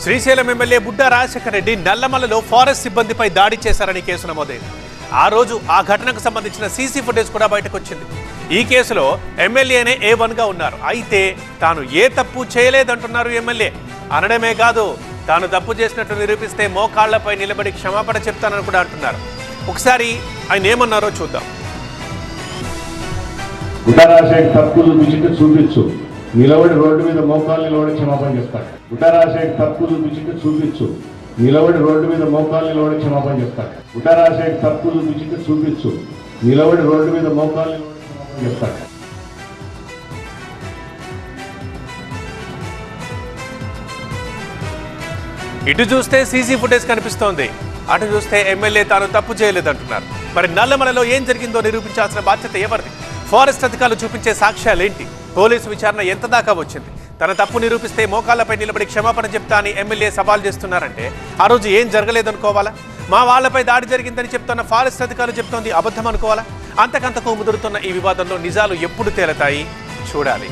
Srisailam MLA Budda Rajasekhara Reddy నల్లమలలో forest సిబ్బందిపై దాడి చేశారని కేసు నమోదైంది. ఆ రోజు ఆ ఘటనకు సంబంధించిన సీసీ ఫుటేజ్ కూడా బయటకు వచ్చింది. ఈ కేసులో ఎమ్మెల్యేనే A1గా ఉన్నారు. అయితే తాను ఏ తప్పు చేయలేదంటున్నారు ఎమ్మెల్యే. అనడమే కాదు, తాను తప్పు చేసినట్టు నిరూపిస్తే మోకాళ్లపై నిలబడి క్షమాపణ చెప్తానని కూడా అంటున్నారు. ఒకసారి ఆయన ఏమన్నారో చూద్దాం. బుడ్డా రాజశేఖర్ తప్పులు చూపించింటే చూపించు, నిలబడి రోడ్డు మీద మోకాళ్ళు నిలబడి క్షమాపణ చెప్తాడు. బుడ్డా రాజశేఖర్ తప్పులు చూపించింటే చూపించు, నిలబడి రోడ్డు మీద మోకాళ్ళు నిలబడి క్షమాపణ చెప్తాడు. బుడ్డా రాజశేఖర్ తప్పులు చూపించింటే చూపించు, నిలబడి రోడ్డు మీద మోకాళ్ళు నిలబడి క్షమాపణ చెప్తాడు. ఇటు చూస్తే సీసీ ఫుటేజ్ కనిపిస్తోంది, అటు చూస్తే ఎమ్మెల్యే తాను తప్పు చేయలేదంటున్నారు. మరి నల్లమలలో ఏం జరిగిందో నిరూపించాల్సిన బాధ్యత ఎవరిది? ఫారెస్ట్ అధికారులు చూపించే సాక్ష్యాలేంటి? పోలీసు విచారణ ఎంత దాకా వచ్చింది? తన తప్పు నిరూపిస్తే మోకాళ్లపై నిలబడి క్షమాపణ చెప్తా అని ఎమ్మెల్యే సవాల్ చేస్తున్నారంటే ఆ రోజు ఏం జరగలేదనుకోవాలా? మా వాళ్లపై దాడి జరిగిందని చెప్తున్న ఫారెస్ట్ అధికారులు చెప్తోంది అబద్ధం అనుకోవాలా? అంతకంతకు ముదురుతున్న ఈ వివాదంలో నిజాలు ఎప్పుడు తేలతాయి చూడాలి.